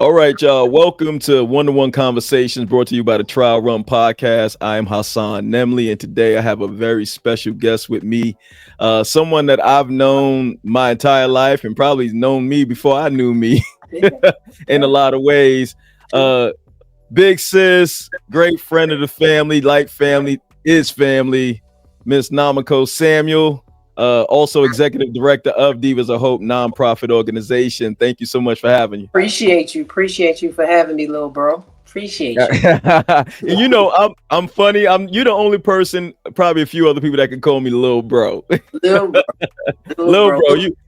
All right, y'all. Welcome to One-to-One Conversations brought to you by the Trial Run Podcast. I am Hassan Nemli, and today I have a very special guest with me, someone that I've known my entire life and probably known me before I knew me Yeah, in a yeah, lot of ways. true. Big sis, great friend of the family, like family, is family, Miss Anemkio Samuel, also executive director of Divas of Hope nonprofit organization. Thank you so much for having you. Appreciate you. Appreciate you for having me, little bro. Appreciate you. And I'm funny. You're the only person, probably a few other people that can call me little bro. Little bro. Little Little bro. bro, Little you tight.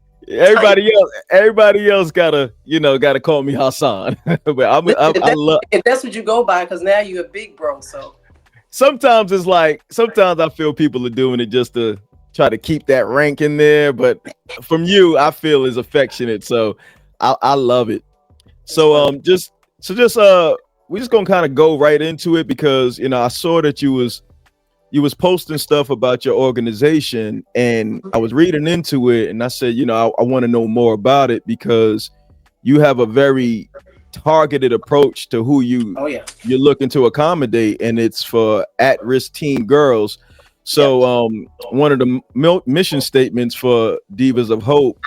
everybody else gotta call me Hassan. But Listen, I love if that's what you go by, because now you're a big bro. So sometimes it's like sometimes I feel people are doing it just to try to keep that rank in there, but from you, I feel is affectionate. So I love it. it's So fun. we're just gonna kind of go right into it because I saw that you was posting stuff about your organization, and I was reading into it, and I said, I want to know more about it because you have a very targeted approach to who Oh yeah. you're looking to accommodate, and it's for at-risk teen girls. Yep. So one of the mission statements for Divas of Hope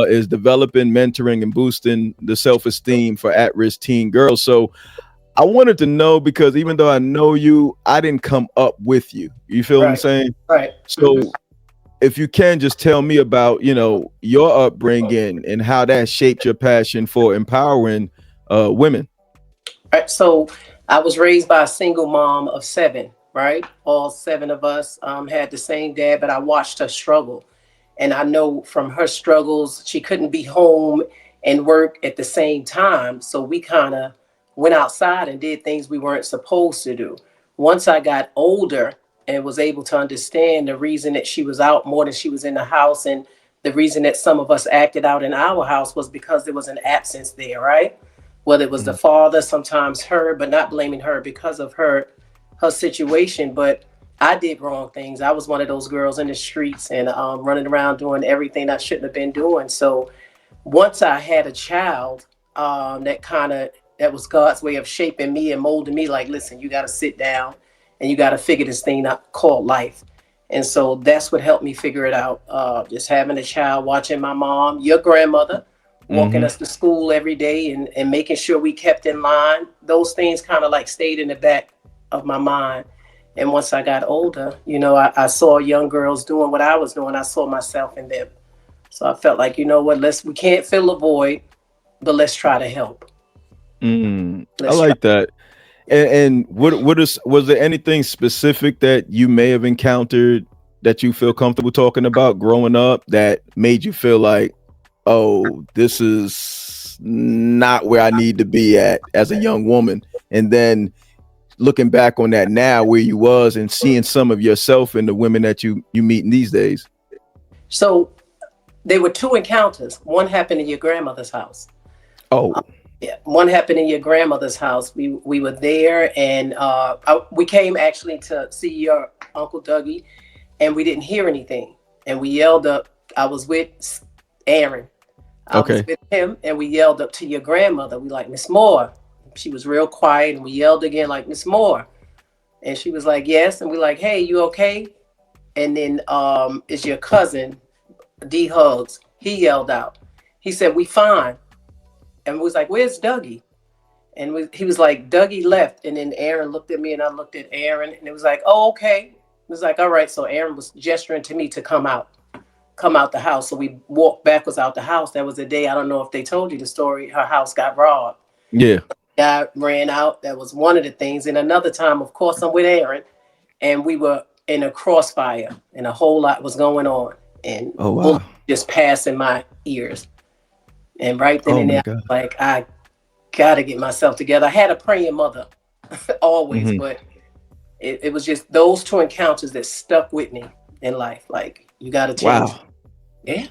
is developing, mentoring, and boosting the self-esteem for at-risk teen girls. So I wanted to know because even though I know you, I didn't come up with you. You feel what I'm Right. saying? Right. So if you can just tell me about, your upbringing and how that shaped your passion for empowering women. Right. So I was raised by a single mom of seven. Right. All seven of us had the same dad, but I watched her struggle. And I know from her struggles, she couldn't be home and work at the same time. So we kind of went outside and did things we weren't supposed to do. Once I got older and was able to understand the reason that she was out more than she was in the house, and the reason that some of us acted out in our house was because there was an absence there, right? Whether it was the Mhm. father, sometimes her, but not blaming her because of her situation. But I did wrong things. I was one of those girls in the streets and running around doing everything I shouldn't have been doing. So once I had a child, that was God's way of shaping me and molding me. Like, listen, you got to sit down and you got to figure this thing out called life. And so that's what helped me figure it out. Just having a child, watching my mom, your grandmother, walking Mhm. us to school every day and making sure we kept in line. Those things kind of like stayed in the back of my mind. And once I got older, I saw young girls doing what I was doing. I saw myself in them. So I felt like, what, we can't fill a void, but let's try to help. I Let's try. like that. And was there anything specific that you may have encountered that you feel comfortable talking about growing up that made you feel like, oh, this is not where I need to be at as a young woman? And then looking back on that now, where you was and seeing some of yourself in the women that you meet in these days. So there were two encounters. One happened in your grandmother's house. Oh, Yeah, one happened in your grandmother's house. We were there, and we came actually to see your Uncle Dougie, and we didn't hear anything, and we yelled up. I was with Aaron. I was okay. with him, and we yelled up to your grandmother. We like, Miss Moore. She was real quiet, and we yelled again like, Miss Moore, and she was like, yes, and we like, hey, you okay? And then it's your cousin D Hugs. He yelled out. He said, we fine, and we was like, where's Dougie? And he was like, Dougie left. And then Aaron looked at me and I looked at Aaron, and it was like, oh, okay. It was like, all right. So Aaron was gesturing to me to come out the house. So we walked backwards out the house. That was the day, I don't know if they told you the story, her house got robbed. Yeah. Guy ran out. That was one of the things. And another time, of course, I'm with Aaron, and we were in a crossfire, and a whole lot was going on. And Oh bullets wow. just passing my ears. And right then Oh and my there, God. like, I got to get myself together. I had a praying mother always, Mhm. but it was just those two encounters that stuck with me in life. Like, you got to change. Wow. Yeah.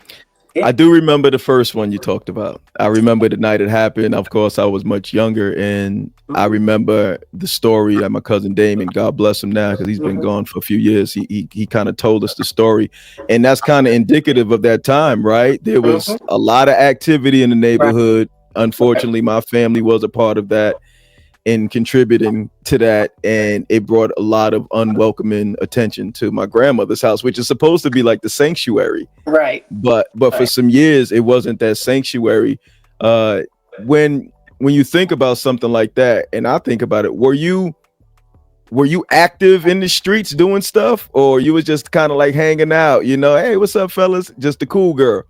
I Yeah. do remember the first one you talked about. I remember the night it happened. Of course, I was much younger, and I Hmm. remember the story that my cousin Damon, God bless him now, because he's been Hmm. gone for a few years. He kind of told us the story, and that's kind of indicative of that time, right? There was Hmm. a lot of activity in the Right. neighborhood. unfortunately, my family was a part of that and contributing to that, and it brought a lot of unwelcoming attention to my grandmother's house, which is supposed to be like the sanctuary. Right. But for Right. some years it wasn't that sanctuary. uh when you think about something like that, and I think about it, were you active in the streets doing stuff, or you was just kind of like hanging out, hey, what's up fellas, just the cool girl?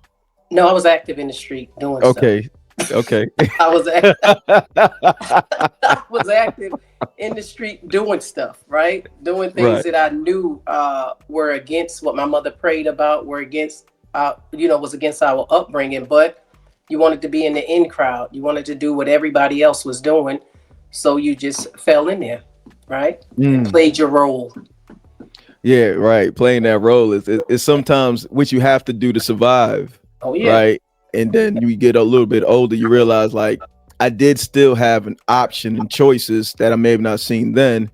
No, I was active in the street doing stuff. Okay, okay. I was I was active in the street doing stuff, right? Doing things Right. that I knew were against what my mother prayed about, were against, was against our upbringing. But you wanted to be in the in crowd. You wanted to do what everybody else was doing. So you just fell in there, right? And Mm. played your role. Yeah, right. Playing that role is sometimes what you have to do to survive, Oh, yeah. right? And then you get a little bit older, you realize like I did still have an option and choices that I may have not seen then,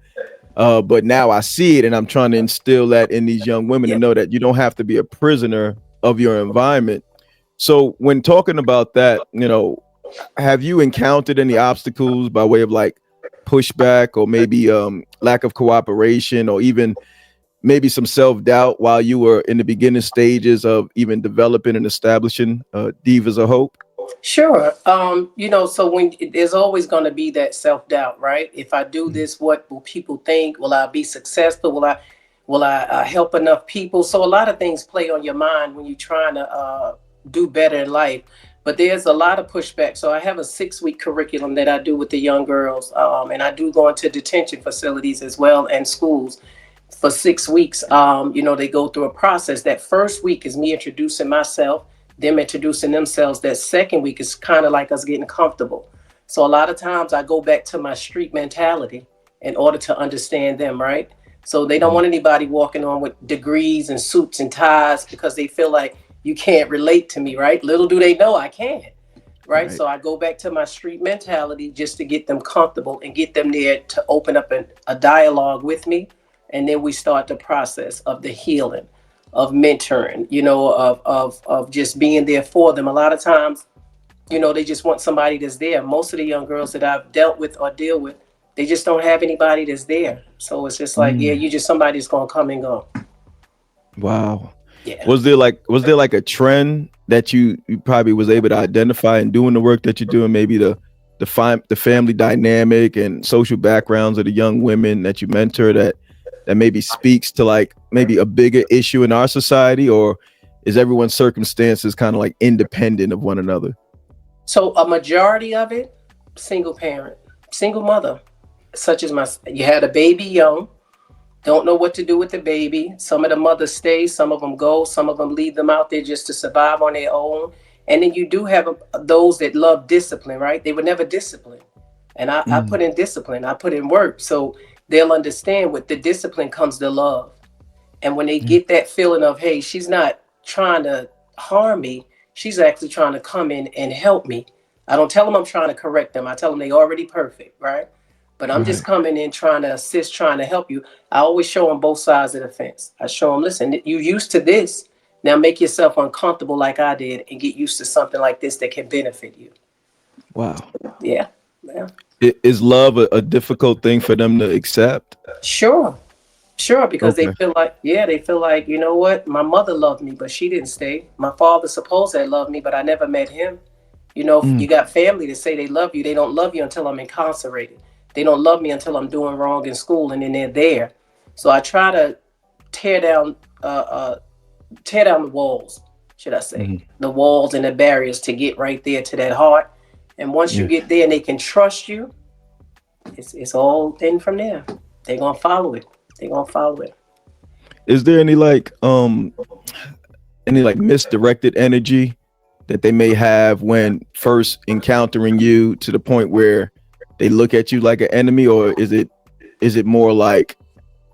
but now I see it, and I'm trying to instill that in these young women to Yeah. know that you don't have to be a prisoner of your environment. So when talking about that, have you encountered any obstacles by way of like pushback, or maybe lack of cooperation, or even maybe some self-doubt while you were in the beginning stages of even developing and establishing Divas of Hope? Sure. So when there's always going to be that self doubt, right? If I do Mhm. this, what will people think? Will I be successful? Will I help enough people? So a lot of things play on your mind when you're trying to do better in life. But there's a lot of pushback. So I have a 6-week curriculum that I do with the young girls, and I do go into detention facilities as well and schools for 6 weeks. They go through a process. That first week is me introducing myself, them introducing themselves. That second week is kind of like us getting comfortable. So a lot of times I go back to my street mentality in order to understand them, right? So they don't Mhm. want anybody walking on with degrees and suits and ties because they feel like you can't relate to me, right? Little do they know I can, right? Right. So I go back to my street mentality just to get them comfortable and get them there to open up a dialogue with me. And then we start the process of the healing, of mentoring, of just being there for them. A lot of times, they just want somebody that's there. Most of the young girls that I've dealt with or deal with, they just don't have anybody that's there. So it's just like, yeah, Mm. you just somebody that's gonna come and go. Wow. Yeah. Was there like a trend that you probably was able to identify in doing the work that you're doing, maybe the family dynamic and social backgrounds of the young women that you mentor, that maybe speaks to like maybe a bigger issue in our society, or is everyone's circumstances kind of like independent of one another? So a majority of it, single parent, single mother, such as you had a baby young, don't know what to do with the baby. Some of the mothers stay, some of them go, some of them leave them out there just to survive on their own. And then you do have those that love discipline, right? They were never disciplined. And I Mm. put in discipline, I put in work. So they'll understand with the discipline comes the love. And when they Mm. get that feeling of, hey, she's not trying to harm me, she's actually trying to come in and help me. I don't tell them I'm trying to correct them. I tell them they already perfect, right? But I'm just Right. coming in trying to assist, trying to help you. I always show them both sides of the fence. I show them, listen, you used to this. Now make yourself uncomfortable like I did and get used to something like this that can benefit you. Wow. Yeah. Yeah. Is love a difficult thing for them to accept? Sure. Sure, because they Okay. feel like, yeah, they feel like, you know what? My mother loved me, but she didn't stay. My father supposed to love me, but I never met him. Mm. You got family that say they love you. They don't love you until I'm incarcerated. They don't love me until I'm doing wrong in school, and then they're there. So I try to tear down, tear down the walls, should I say, Mhm. the walls and the barriers to get right there to that heart. And once you Yeah. get there and they can trust you, it's all in from there. They're gonna follow it. They're gonna follow it. Is there any like misdirected energy that they may have when first encountering you, to the point where they look at you like an enemy, or is it more like,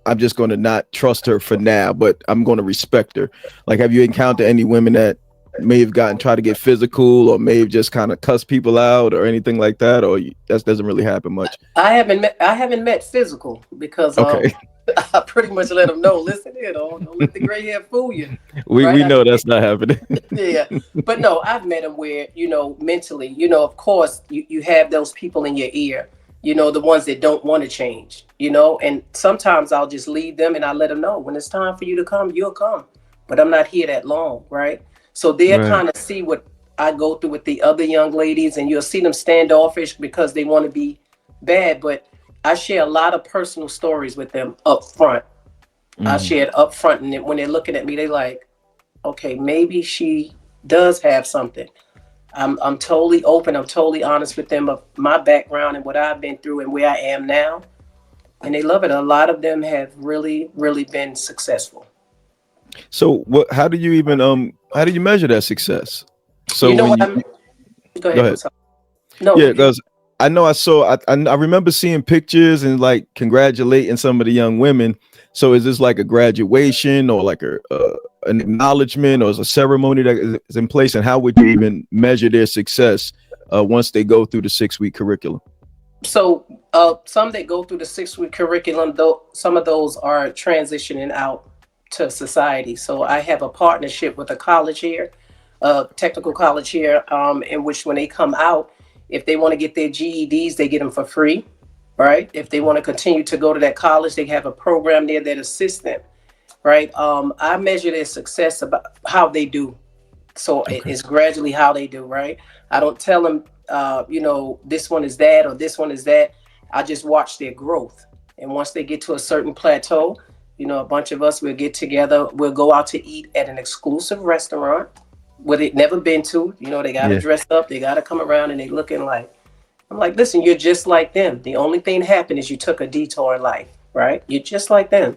I'm just going to not trust her for now, but I'm going to respect her? Like, have you encountered any women that may have gotten try to get physical, or may have just kind of cuss people out or anything like that, or that doesn't really happen much? I haven't met physical because Okay. I pretty much let them know. Listen here, don't let the gray hair fool you, right? We know that's not happening. Yeah, but no, I've met them where mentally, of course, you have those people in your ear, the ones that don't want to change, and sometimes I'll just leave them and I let them know when it's time for you to come, you'll come, but I'm not here that long, right? So they'll Right. kind of see what I go through with the other young ladies, and you'll see them standoffish because they want to be bad, but I share a lot of personal stories with them up front. I Mhm. share it up front, and then when they're looking at me, they like, okay, maybe she does have something. I'm totally open. I'm totally honest with them of my background and what I've been through and where I am now, and they love it. A lot of them have really, really been successful. So what? How do you even how do you measure that success? So You know when what you, I'm? Go go ahead. I'm ahead. sorry. No, Yeah, you. because I know I remember seeing pictures and like congratulating some of the young women. So is this like a graduation or like a an acknowledgement, or is a ceremony that is in place? And how would you even measure their success once they go through the 6 week curriculum? So, some that go through the 6 week curriculum, though, some of those are transitioning out to society. So, I have a partnership with a college here, a technical college here, in which when they come out, if they want to get their GEDs, they get them for free, right? If they want to continue to go to that college, they have a program there that assists them, right? I measure their success about how they do, so Okay. it's gradually how they do, right? I don't tell them, this one is that or this one is that. I just watch their growth, and once they get to a certain plateau, a bunch of us will get together, we'll go out to eat at an exclusive restaurant where they've never been to. They got to Yeah. dress up, they got to come around, and they looking like, I'm like, listen, you're just like them. The only thing that happened is you took a detour in life, right? You're just like them.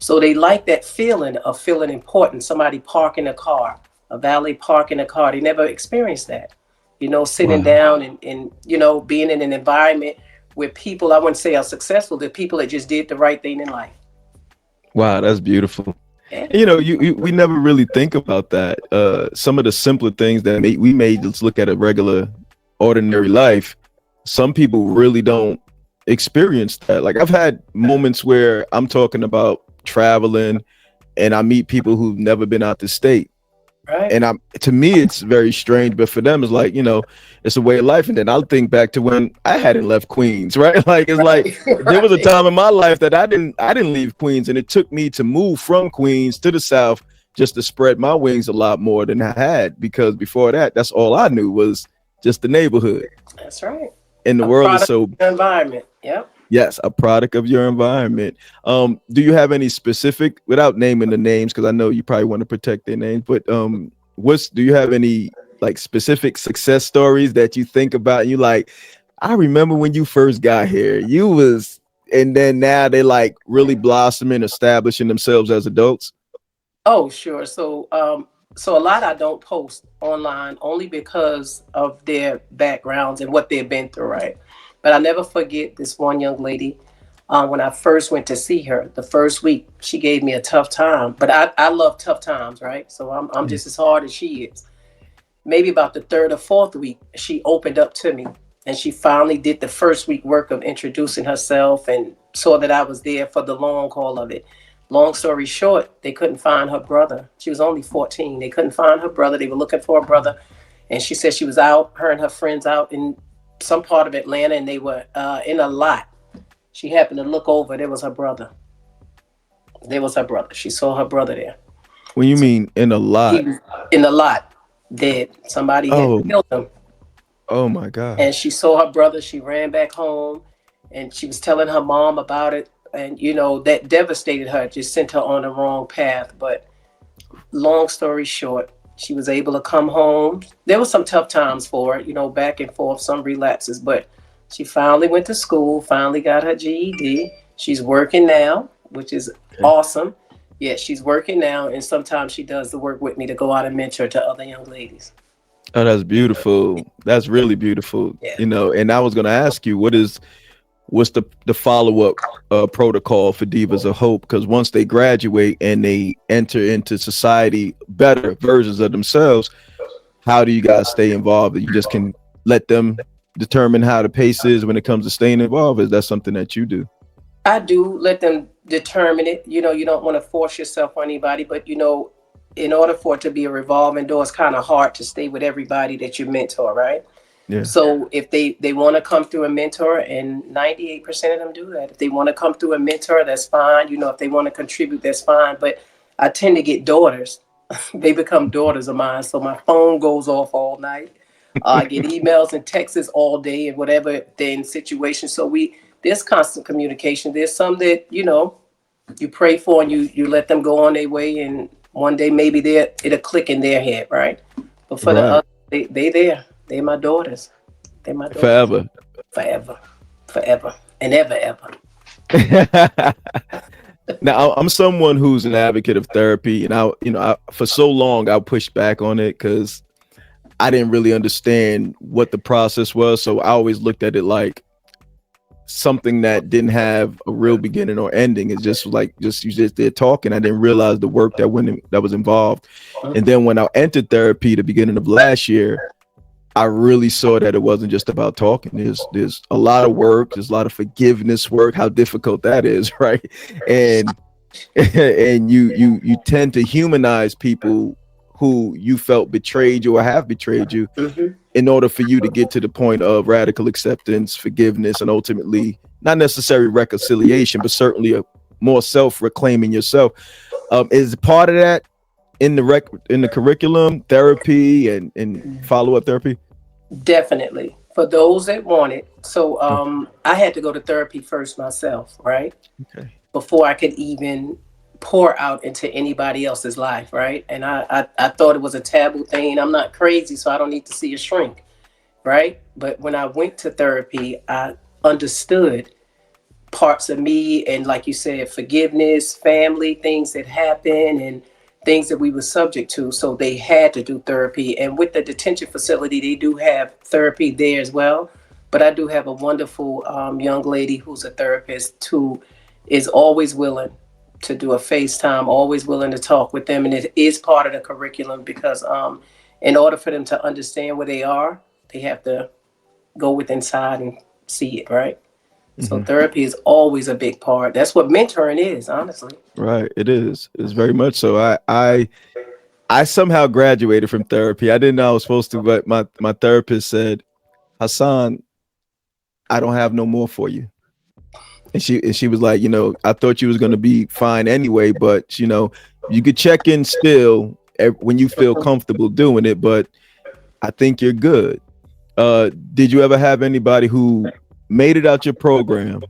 So they like that feeling of feeling important. Somebody parking a car, a valet parking a car. They never experienced that. Sitting Wow. down and being in an environment where people, I wouldn't say are successful, the people that just did the right thing in life. Wow, that's beautiful. Yeah. We never really think about that. Some of the simpler things that we may just look at a regular, ordinary life. Some people really don't experience that. Like I've had moments where I'm talking about traveling, and I meet people who've never been out the state, Right. and I'm to me it's very strange, but for them it's like it's a way of life. And then I'll think back to when I hadn't left Queens, right? Like it's like Right. there was a Right. time in my life that I didn't leave Queens, and it took me to move from Queens to the South just to spread my wings a lot more than I had, because before that, that's all I knew was just the neighborhood. That's right. And the A world is product so, of the environment. Yep. yes, a product of your environment. Do you have any specific, without naming the names, because I know you probably want to protect their names, but do you have any like specific success stories that you think about and you like, I remember when you first got here, you was, and then now they like really blossoming, establishing themselves as adults? Oh, sure. So a lot I don't post online only because of their backgrounds and what they've been through, right? But I never forget this one young lady. When I first went to see her, the first week, she gave me a tough time. But I love tough times, right? So I'm Yeah. just as hard as she is. Maybe about the third or fourth week, she opened up to me, and she finally did the first week work of introducing herself and saw that I was there for the long haul of it. Long story short, they couldn't find her brother. She was only 14. They couldn't find her brother. They were looking for a brother. And she said she was out, her and her friends out in some part of Atlanta, and they were in a lot. She happened to look over. There was her brother. There was her brother. She saw her brother there. When you So mean in a he lot? was in a lot, dead. Somebody had Oh, killed him. oh my And gosh. she saw her brother. She ran back home, and she was telling her mom about it. And that devastated her, just sent her on the wrong path. But long story short, she was able to come home. There was some tough times for her, back and forth, some relapses, but she finally went to school, finally got her GED. She's working now, which is Okay. awesome. Yeah, she's working now, and sometimes she does the work with me to go out and mentor to other young ladies. Oh, that's beautiful. That's really beautiful. Yeah. And I was gonna ask you, what is what's the follow-up protocol for Divas of Hope? Because once they graduate and they enter into society better versions of themselves, how do you guys stay involved? You just can let them determine how the pace is when it comes to staying involved? Is that something that you do? I do let them determine it. You don't want to force yourself on anybody, but in order for it to be a revolving door, it's kind of hard to stay with everybody that you mentor, right? Yeah. So if they want to come through a mentor, and 98% of them do that. If they want to come through a mentor, that's fine. If they want to contribute, that's fine. But I tend to get daughters. They become daughters of mine. So my phone goes off all night. I get emails and texts all day and whatever then situation. So there's constant communication. There's some that, you pray for and you let them go on their way, and one day maybe it'll click in their head, right? But for the Right. other, they there. They're my daughters. They're my daughters. Forever. Forever. Forever. And ever, ever. Now, I'm someone who's an advocate of therapy, and for so long I pushed back on it because I didn't really understand what the process was. So I always looked at it like something that didn't have a real beginning or ending. It's just like you just there talking. I didn't realize the work that was involved. And then when I entered therapy the beginning of last year, I really saw that it wasn't just about talking. There's a lot of work. There's a lot of forgiveness work. How difficult that is, right? And and you tend to humanize people who you felt betrayed you or have betrayed you, Mm-hmm. in order for you to get to the point of radical acceptance, forgiveness, and ultimately not necessarily reconciliation, but certainly a more self-reclaiming yourself. Is part of that in the curriculum, therapy and follow-up therapy? Definitely. For those that want it. So Okay. I had to go to therapy first myself, right? Okay. Before I could even pour out into anybody else's life, right? And I thought it was a taboo thing. I'm not crazy, so I don't need to see a shrink, right? But when I went to therapy, I understood parts of me, and like you said, forgiveness, family, things that happen, and things that we were subject to. So they had to do therapy. And with the detention facility, they do have therapy there as well. But I do have a wonderful young lady who's a therapist who is always willing to do a FaceTime, always willing to talk with them. And it is part of the curriculum because in order for them to understand where they are, they have to go with inside and see it, right? So Mm-hmm. therapy is always a big part. That's what mentoring is, honestly. Right. It is. It's very much so. I somehow graduated from therapy. I didn't know I was supposed to, but my therapist said, Hassan, I don't have no more for you. And she was like, I thought you was gonna be fine anyway, but you could check in still when you feel comfortable doing it, but I think you're good. Did you ever have anybody who made it out your program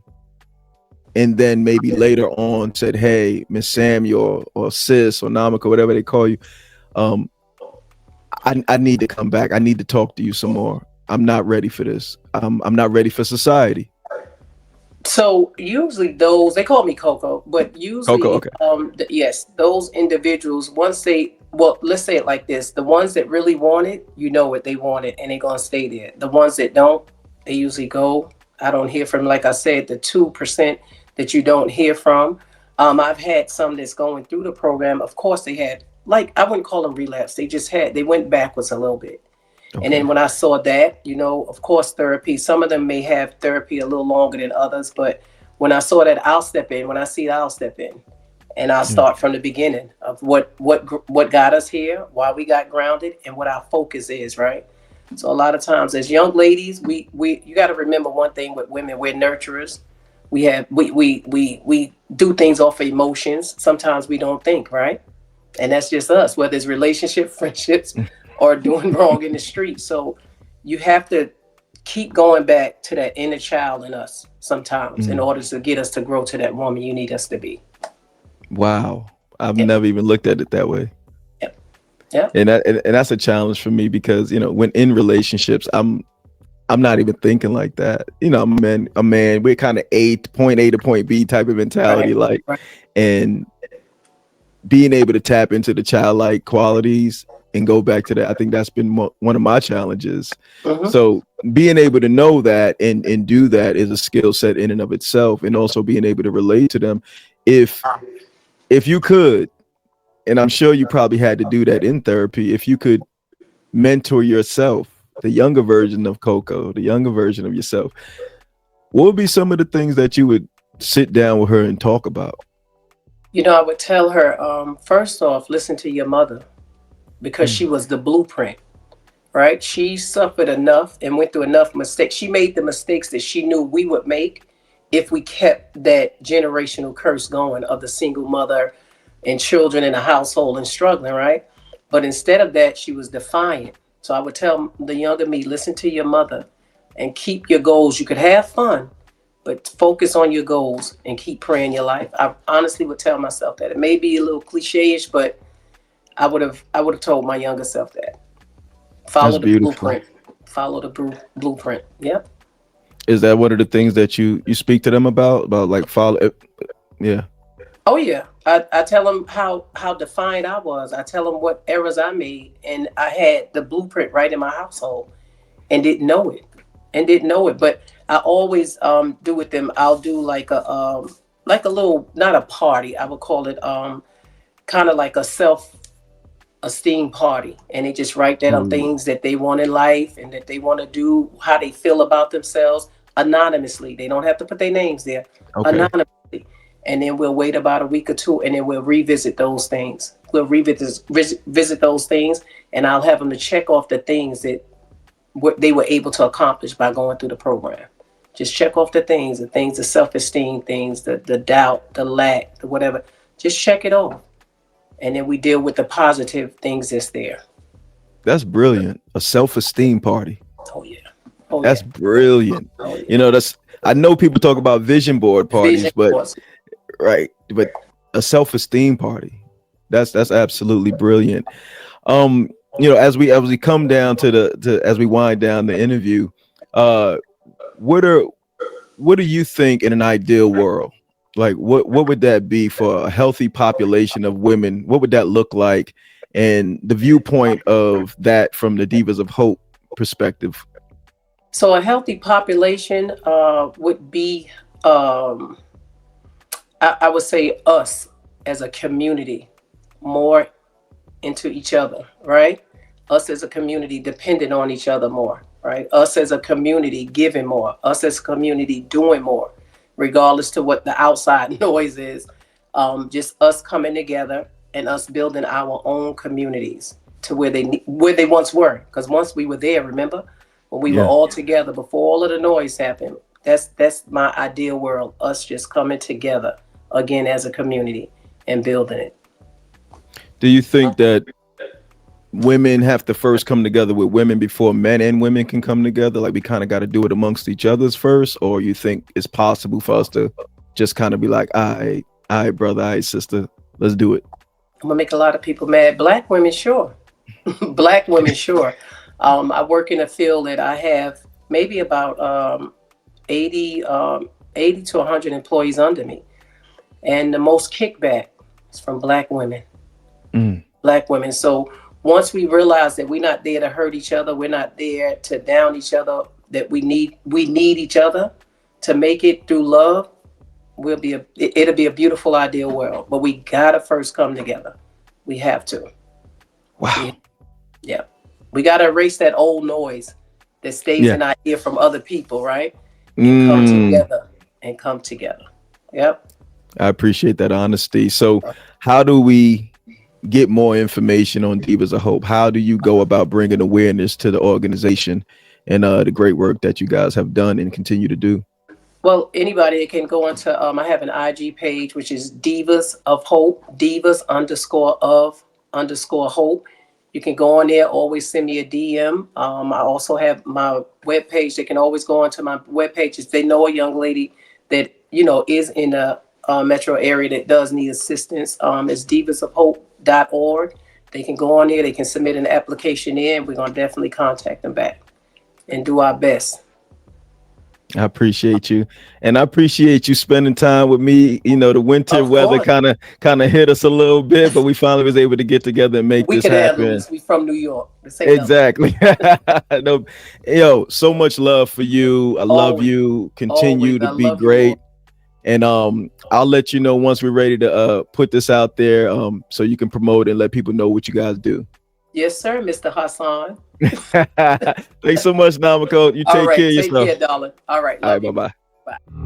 and then maybe later on said, "Hey, Miss Samuel or Sis or Namaka, whatever they call you, um, I need to come back. I need to talk to you some more. I'm not ready for this. I'm not ready for society." So usually those, they call me Coco, but Coco, usually okay. yes, those individuals, once they, well, let's say it like this: the ones that really want it, what they wanted, and they're gonna stay there. The ones that don't, they usually go. I don't hear from, like I said, the 2% that you don't hear from. I've had some that's going through the program. Of course, they had, like, I wouldn't call them relapse. They went backwards a little bit. And then Okay. when I saw that, of course, therapy, some of them may have therapy a little longer than others, but when I saw that, I'll step in. When I see it, I'll step in. And I'll Yeah. start from the beginning of what got us here, why we got grounded, and what our focus is, right? So a lot of times as young ladies, we you got to remember one thing with women: we're nurturers. We do things off of emotions. Sometimes we don't think, right? And that's just us, whether it's relationship, friendships, or doing wrong in the street. So you have to keep going back to that inner child in us sometimes in Mm. order to get us to grow to that woman you need us to be. Wow. I've Yep. never even looked at it that way. Yep. Yep. And that's a challenge for me because, when in relationships, I'm not even thinking like that. I'm a man, we're kind of point A to point B type of mentality, Right. like, Right. and being able to tap into the childlike qualities and go back to that. I think that's been one of my challenges. Mm-hmm. So being able to know that and do that is a skill set in and of itself, and also being able to relate to them. If if you could, and I'm sure you probably had to do that in therapy, if you could mentor yourself, the younger version of Coco, the younger version of yourself, what would be some of the things that you would sit down with her and talk about? I would tell her, first off, listen to your mother because Mm. she was the blueprint, right? She suffered enough and went through enough mistakes. She made the mistakes that she knew we would make if we kept that generational curse going of the single mother and children in a household and struggling, right? But instead of that, she was defiant. So I would tell the younger me, listen to your mother and keep your goals. You could have fun, but focus on your goals and keep praying your life. I honestly would tell myself that. It may be a little cliche-ish, but I would have told my younger self that. That's Follow the beautiful. blueprint. Follow the blueprint. Yep. Is that one of the things that you speak to them about like follow? Yeah. Oh yeah. I tell them how defiant I was. I tell them what errors I made, and I had the blueprint right in my household, and didn't know it, But I always do with them. I'll do like a little, not a party. I would call it kind of like a self esteem party, and they just write down Ooh, things that they want in life and that they want to do, how they feel about themselves, anonymously. They don't have to put their names there, okay. anonymously. And then we'll wait about a week or two, and then we'll revisit those things. We'll visit those things, and I'll have them to check off the things that what they were able to accomplish by going through the program. Just check off the things, the self-esteem things, the doubt, the lack, the whatever. Just check it off, and then we deal with the positive things that's there. That's brilliant. A self-esteem party. Oh yeah, oh That's yeah, brilliant. oh yeah. That's I know people talk about vision board Vision parties, but boards. right, but a self-esteem party. That's absolutely brilliant. Um, as we come down as we wind down the interview, uh what are what do you think in an ideal world? Like what would that be for a healthy population of women? What would that look like? And the viewpoint of that from the Divas of Hope perspective. So a healthy population would be, um, I would say, us as a community more into each other, right? Us as a community dependent on each other more, right? Us as a community giving more. Us as a community doing more, regardless to what the outside noise is. Just us coming together and us building our own communities to where they once were. Because once we were there, remember when we were Yeah. all together before all of the noise happened. That's my ideal world. Us just coming together again as a community and building it. Do you think that women have to first come together with women before men and women can come together? Like we kind of got to do it amongst each other's first, or you think it's possible for us to just kind of be like, all right, brother, all right, sister, let's do it. I'm gonna make a lot of people mad. Black women, sure. Black women, sure. I work in a field that I have maybe about 80, 80 to 100 employees under me. And the most kickback is from black women. Mm, Black women. So once we realize that we're not there to hurt each other, we're not there to down each other, that we need each other to make it through love, it'll be a beautiful ideal world. But we gotta first come together. We have to. We wow. Yeah. We gotta erase that old noise that stays Yeah. in our ear from other people, right? And come Mm, together. And come together. Yep. I appreciate that honesty. So, how do we get more information on Divas of Hope? How do you go about bringing awareness to the organization and the great work that you guys have done and continue to do? Well, anybody can go into I have an IG page which is Divas of Hope, Divas underscore Hope. You can go on there, always send me a DM. I also have my webpage. They can always go onto my webpage if they know a young lady that, is in the metro area that does need assistance. It's divasofhope.org. They can go on there, they can submit an application in. We're gonna definitely contact them back and do our best. I appreciate you, and I appreciate you spending time with me. You know, the winter Of weather course. kind of hit us a little bit, but we finally was able to get together and make We this could handle happen. this. We from New York. This ain't nothing. Exactly. No, yo, so much love for you. I love Always. you. Always. Continue to I be love you more. great. And I'll let you know once we're ready to put this out there so you can promote and let people know what you guys do. Yes, sir, Mr. Hassan. Thanks so much, Namako. You All take care right. of Take yourself. care, darling. All right. All right, Love bye you. bye. Bye.